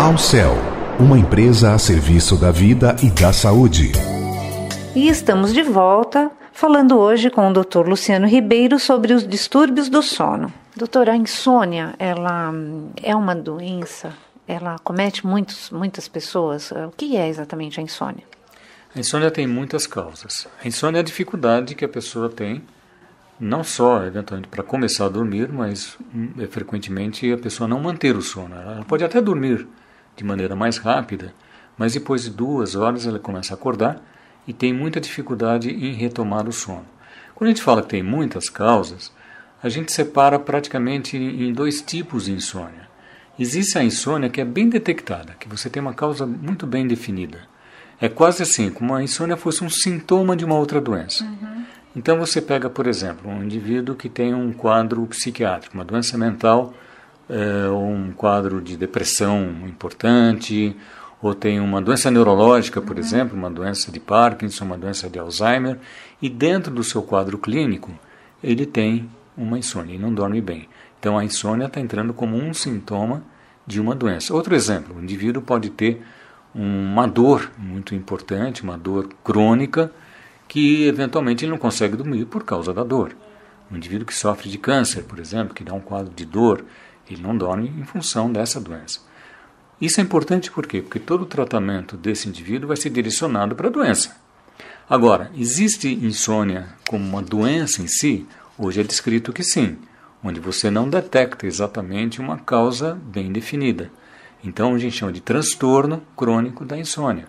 Ao Céu, uma empresa a serviço da vida e da saúde. E estamos de volta, falando hoje com o Dr. Luciano Ribeiro sobre os distúrbios do sono. Doutor, a insônia, ela é uma doença? Ela acomete muitas pessoas? O que é exatamente a insônia? A insônia tem muitas causas. A insônia é a dificuldade que a pessoa tem, não só, eventualmente, para começar a dormir, mas frequentemente a pessoa não manter o sono. Ela pode até dormir de maneira mais rápida, mas depois de 2 horas ela começa a acordar e tem muita dificuldade em retomar o sono. Quando a gente fala que tem muitas causas, a gente separa praticamente em 2 tipos de insônia. Existe a insônia que é bem detectada, que você tem uma causa muito bem definida. É quase assim, como a insônia fosse um sintoma de uma outra doença. Então você pega, por exemplo, um indivíduo que tem um quadro psiquiátrico, uma doença mental, ou um quadro de depressão importante, ou tem uma doença neurológica, por exemplo, uma doença de Parkinson, uma doença de Alzheimer, e dentro do seu quadro clínico, ele tem uma insônia e não dorme bem. Então a insônia está entrando como um sintoma de uma doença. Outro exemplo, o indivíduo pode ter uma dor muito importante, uma dor crônica, que eventualmente ele não consegue dormir por causa da dor. Um indivíduo que sofre de câncer, por exemplo, que dá um quadro de dor, ele não dorme em função dessa doença. Isso é importante por quê? Porque todo o tratamento desse indivíduo vai ser direcionado para a doença. Agora, existe insônia como uma doença em si? Hoje é descrito que sim, onde você não detecta exatamente uma causa bem definida. Então a gente chama de transtorno crônico da insônia.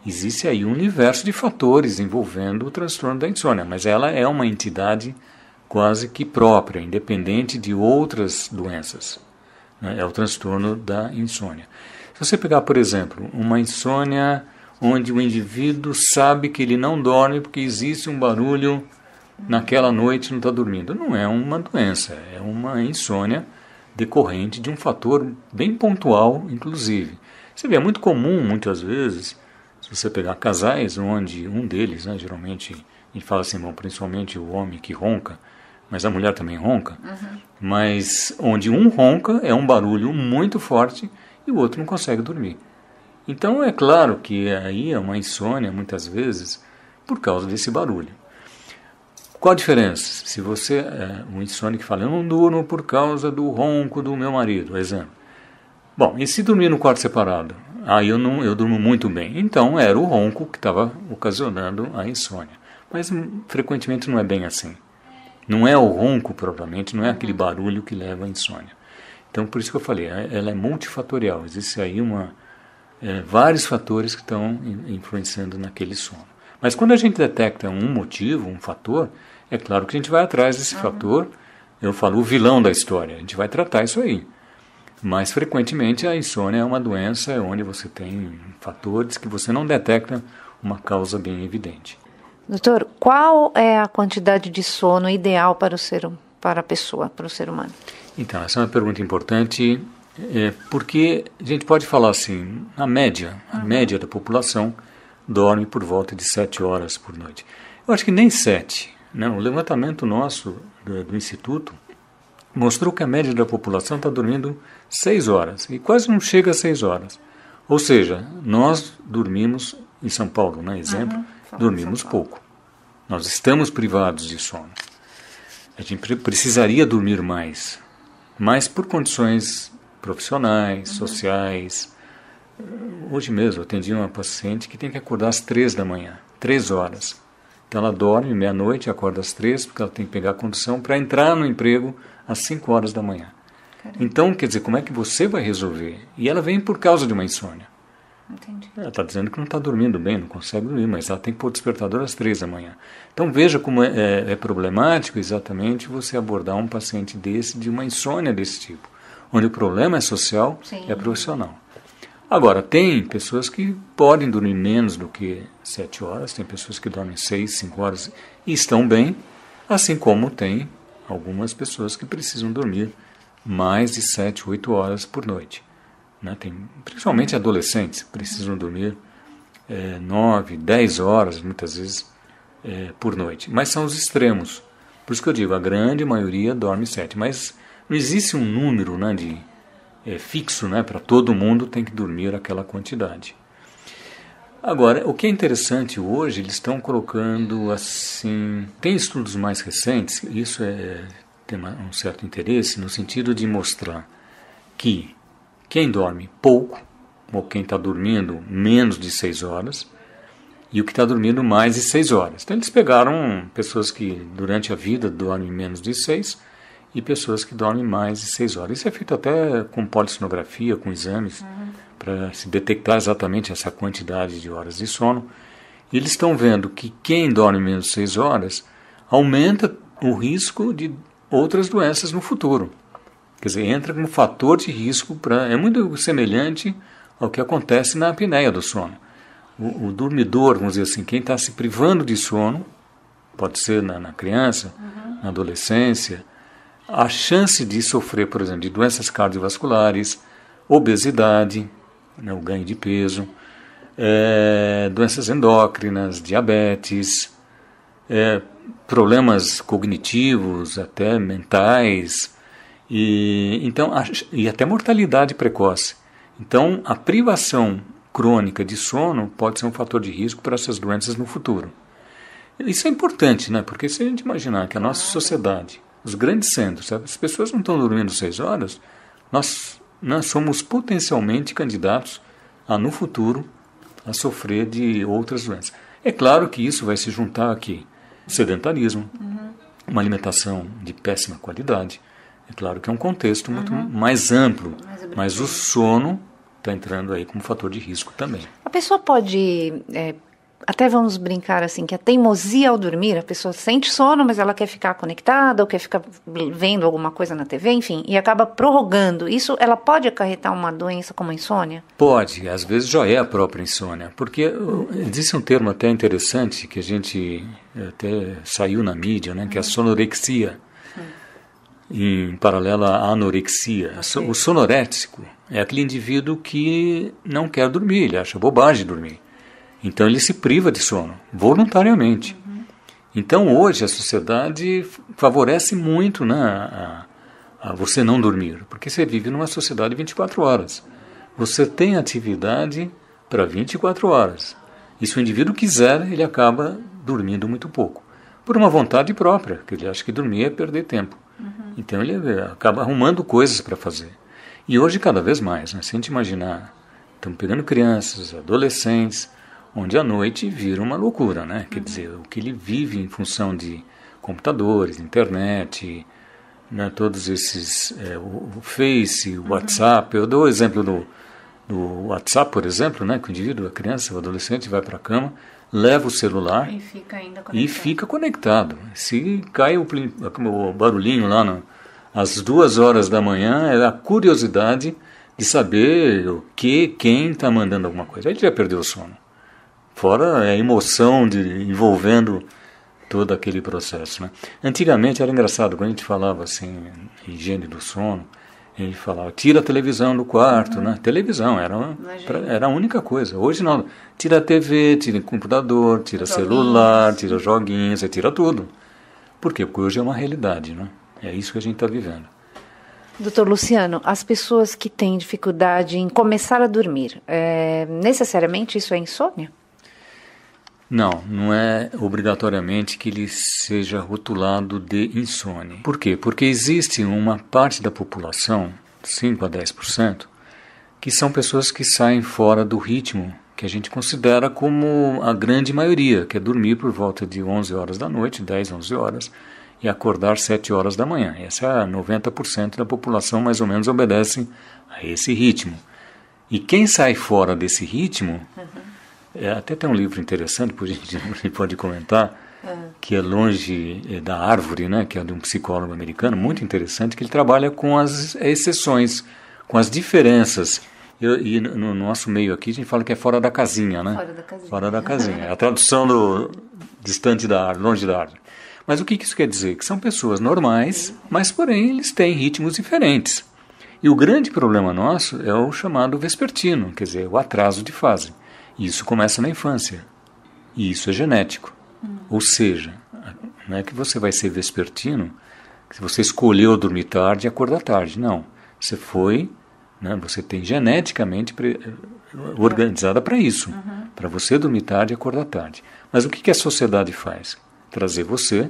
Existe aí um universo de fatores envolvendo o transtorno da insônia, mas ela é uma entidade quase que própria, independente de outras doenças. É o transtorno da insônia. Se você pegar, por exemplo, uma insônia onde o indivíduo sabe que ele não dorme porque existe um barulho naquela noite e não está dormindo, não é uma doença, é uma insônia decorrente de um fator bem pontual, inclusive. Você vê, é muito comum, muitas vezes, se você pegar casais onde um deles, geralmente, a gente fala assim, bom, principalmente o homem que ronca, mas a mulher também ronca, mas onde um ronca é um barulho muito forte e o outro não consegue dormir. Então é claro que aí é uma insônia, muitas vezes, por causa desse barulho. Qual a diferença? Se você é um insônia que fala, eu não durmo por causa do ronco do meu marido, exemplo. Bom, e se dormir no quarto separado? Aí eu durmo muito bem. Então era o ronco que estava ocasionando a insônia. Mas frequentemente não é bem assim. Não é o ronco propriamente, não é aquele barulho que leva à insônia. Então por isso que eu falei, ela é multifatorial. Existe aí vários fatores que estão influenciando naquele sono. Mas quando a gente detecta um motivo, um fator, é claro que a gente vai atrás desse fator. Eu falo o vilão da história, a gente vai tratar isso aí. Mas frequentemente a insônia é uma doença onde você tem fatores que você não detecta uma causa bem evidente. Doutor, qual é a quantidade de sono ideal para a pessoa, para o ser humano? Então, essa é uma pergunta importante, porque a gente pode falar assim, a média da população dorme por volta de 7 horas por noite. Eu acho que nem 7. Né? O levantamento nosso do Instituto mostrou que a média da população está dormindo 6 horas, e quase não chega a 6 horas. Ou seja, nós dormimos, em São Paulo, né, exemplo, dormimos pouco. Nós estamos privados de sono. A gente precisaria dormir mais, mas por condições profissionais, sociais. Hoje mesmo eu atendi uma paciente que tem que acordar às 3 da manhã, 3 horas. Então ela dorme meia-noite, acorda às 3, porque ela tem que pegar a condução para entrar no emprego às 5 horas da manhã. Caramba. Então, quer dizer, como é que você vai resolver? E ela vem por causa de uma insônia. Entendi. Ela está dizendo que não está dormindo bem, não consegue dormir, mas ela tem que pôr o despertador às 3 da manhã. Então veja como é problemático exatamente você abordar um paciente desse, de uma insônia desse tipo, onde o problema é social, é profissional. Agora, tem pessoas que podem dormir menos do que 7 horas, tem pessoas que dormem 6, 5 horas e estão bem, assim como tem algumas pessoas que precisam dormir mais de 7, 8 horas por noite. Né? Tem, principalmente adolescentes, precisam dormir 9, 10 horas, muitas vezes, por noite. Mas são os extremos. Por isso que eu digo, a grande maioria dorme 7. Mas não existe um número, né, fixo, né? Para todo mundo tem que dormir aquela quantidade. Agora, o que é interessante hoje, eles estão colocando assim... Tem estudos mais recentes, isso tem um certo interesse, no sentido de mostrar que quem dorme pouco, ou quem está dormindo menos de 6 horas, e o que está dormindo mais de 6 horas. Então eles pegaram pessoas que durante a vida dormem menos de 6 e pessoas que dormem mais de 6 horas. Isso é feito até com polissonografia, com exames, para se detectar exatamente essa quantidade de horas de sono. E eles estão vendo que quem dorme menos de 6 horas aumenta o risco de outras doenças no futuro. Quer dizer, entra como fator de risco é muito semelhante ao que acontece na apneia do sono. O dormidor, vamos dizer assim, quem está se privando de sono, pode ser na criança, na adolescência, a chance de sofrer, por exemplo, de doenças cardiovasculares, obesidade, né, o ganho de peso, doenças endócrinas, diabetes, problemas cognitivos, até mentais, e até mortalidade precoce. Então, a privação crônica de sono pode ser um fator de risco para essas doenças no futuro. Isso é importante, né? Porque se a gente imaginar que a nossa sociedade, os grandes centros, sabe? As pessoas não estão dormindo 6 horas, nós somos potencialmente candidatos no futuro, a sofrer de outras doenças. É claro que isso vai se juntar aqui. Sedentarismo, uma alimentação de péssima qualidade. É claro que é um contexto muito mais amplo, mas o sono está entrando aí como fator de risco também. A pessoa pode, até vamos brincar assim, que a teimosia ao dormir, a pessoa sente sono, mas ela quer ficar conectada, ou quer ficar vendo alguma coisa na TV, enfim, e acaba prorrogando. Isso, ela pode acarretar uma doença como a insônia? Pode, às vezes já é a própria insônia, porque existe um termo até interessante, que a gente até saiu na mídia, né, que é a sonorexia, em paralelo à anorexia. Okay. O sonorético é aquele indivíduo que não quer dormir, ele acha bobagem dormir. Então ele se priva de sono, voluntariamente. Então hoje a sociedade favorece muito, né, a você não dormir, porque você vive numa sociedade de 24 horas. Você tem atividade para 24 horas. E se o indivíduo quiser, ele acaba dormindo muito pouco. Por uma vontade própria, que ele acha que dormir é perder tempo. Então ele acaba arrumando coisas para fazer. E hoje cada vez mais, né? Se a gente imaginar, estamos pegando crianças, adolescentes, onde a noite vira uma loucura, né? Quer dizer, o que ele vive em função de computadores, internet, né? Todos esses, o Face, o WhatsApp. Eu dou o exemplo do WhatsApp, por exemplo, né? Que o indivíduo, a criança, o adolescente vai para a cama, leva o celular e fica conectado. Se cai o barulhinho lá às 2 horas da manhã, é a curiosidade de saber quem está mandando alguma coisa. Aí ele já perdeu o sono. Fora a emoção envolvendo todo aquele processo, né? Antigamente era engraçado, quando a gente falava assim, higiene do sono, a gente falava, tira a televisão do quarto, né? Televisão era a única coisa. Hoje não, tira a TV, tira o computador, tira celular, tira joguinhos, você tira tudo. Por quê? Porque hoje é uma realidade, né? É isso que a gente está vivendo. Doutor Luciano, as pessoas que têm dificuldade em começar a dormir, necessariamente isso é insônia? Não é obrigatoriamente que ele seja rotulado de insônia. Por quê? Porque existe uma parte da população, 5 a 10%, que são pessoas que saem fora do ritmo que a gente considera como a grande maioria, que é dormir por volta de 11 horas da noite, 10, 11 horas, e acordar 7 horas da manhã. Essa é 90% da população, mais ou menos, obedece a esse ritmo. E quem sai fora desse ritmo... até tem um livro interessante, a gente pode comentar, que é Longe da Árvore, né, que é de um psicólogo americano, muito interessante, que ele trabalha com as exceções, com as diferenças. E no nosso meio aqui a gente fala que é fora da casinha, né? Fora da casinha. Fora da casinha. É a tradução do distante da árvore, longe da árvore. Mas o que isso quer dizer? Que são pessoas normais, mas porém eles têm ritmos diferentes. E o grande problema nosso é o chamado vespertino, quer dizer, o atraso de fase. Isso começa na infância. E isso é genético. Ou seja, não é que você vai ser vespertino se você escolheu dormir tarde e acordar tarde. Não. Você foi né? Você tem geneticamente organizada para isso, para você dormir tarde e acordar tarde. Mas o que a sociedade faz? Trazer você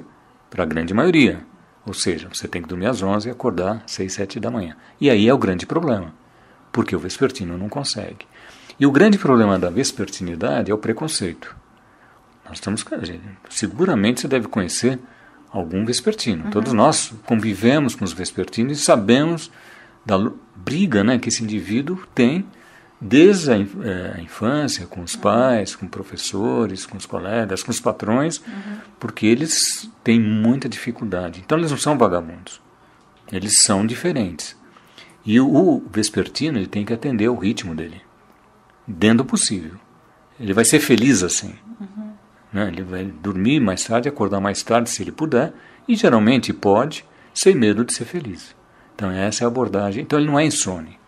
para a grande maioria. Ou seja, você tem que dormir às 11 e acordar às 6, 7 da manhã. E aí é o grande problema, porque o vespertino não consegue. E o grande problema da vespertinidade é o preconceito. Nós estamos, seguramente você deve conhecer algum vespertino. Todos nós convivemos com os vespertinos e sabemos da briga, né, que esse indivíduo tem desde a infância, com os pais, com professores, com os colegas, com os patrões, porque eles têm muita dificuldade. Então eles não são vagabundos, eles são diferentes. E o vespertino ele tem que atender ao ritmo dele, dentro do possível. Ele vai ser feliz assim. Né? Ele vai dormir mais tarde, acordar mais tarde se ele puder, e geralmente pode, sem medo de ser feliz. Então essa é a abordagem. Então ele não é insone.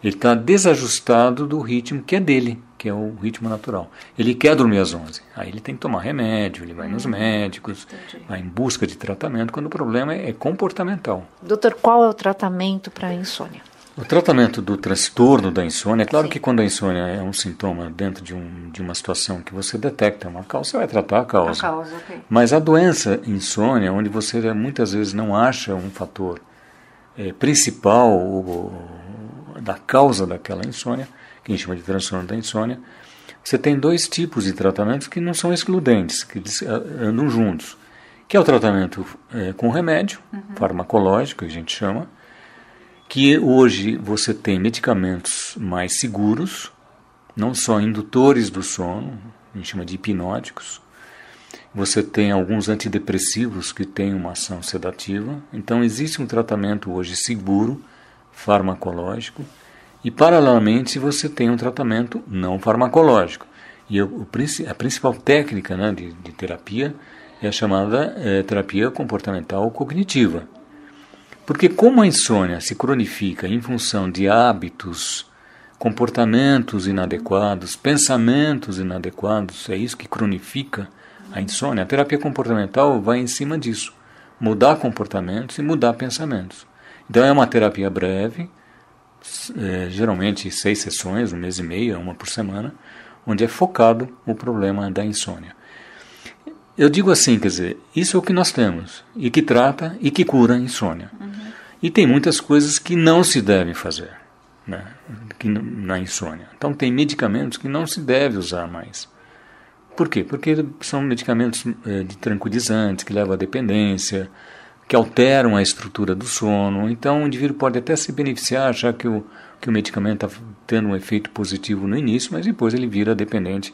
Ele está desajustado do ritmo que é dele, que é o ritmo natural. Ele quer dormir às 11. Aí ele tem que tomar remédio, ele vai nos médicos, vai em busca de tratamento, quando o problema é comportamental. Doutor, qual é o tratamento para a insônia? O tratamento do transtorno da insônia, é claro que quando a insônia é um sintoma dentro de uma situação que você detecta uma causa, você vai tratar a causa. Ok. Mas a doença insônia, onde você muitas vezes não acha um fator principal da causa daquela insônia, que a gente chama de transtorno da insônia, você tem dois tipos de tratamentos que não são excludentes, que eles andam juntos, que é o tratamento com remédio, farmacológico, que a gente chama, que hoje você tem medicamentos mais seguros, não só indutores do sono, a gente chama de hipnóticos, você tem alguns antidepressivos que têm uma ação sedativa, então existe um tratamento hoje seguro, farmacológico, e paralelamente você tem um tratamento não farmacológico. E a principal técnica, né, de terapia é a chamada terapia comportamental cognitiva. Porque como a insônia se cronifica em função de hábitos, comportamentos inadequados, pensamentos inadequados, é isso que cronifica a insônia. A terapia comportamental vai em cima disso, mudar comportamentos e mudar pensamentos. Então é uma terapia breve, geralmente 6 sessões, 1 mês e meio, 1 por semana, onde é focado o problema da insônia. Eu digo assim, quer dizer, isso é o que nós temos, e que trata e que cura a insônia. E tem muitas coisas que não se devem fazer, né, na insônia. Então tem medicamentos que não se deve usar mais. Por quê? Porque são medicamentos de tranquilizantes, que levam à dependência, que alteram a estrutura do sono. Então o indivíduo pode até se beneficiar, achar que o medicamento está tendo um efeito positivo no início, mas depois ele vira dependente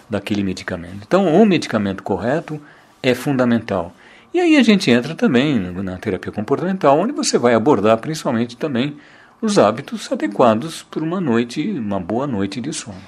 daquele medicamento. Então o medicamento correto é fundamental. E aí a gente entra também na terapia comportamental, onde você vai abordar principalmente também os hábitos adequados para uma boa noite de sono.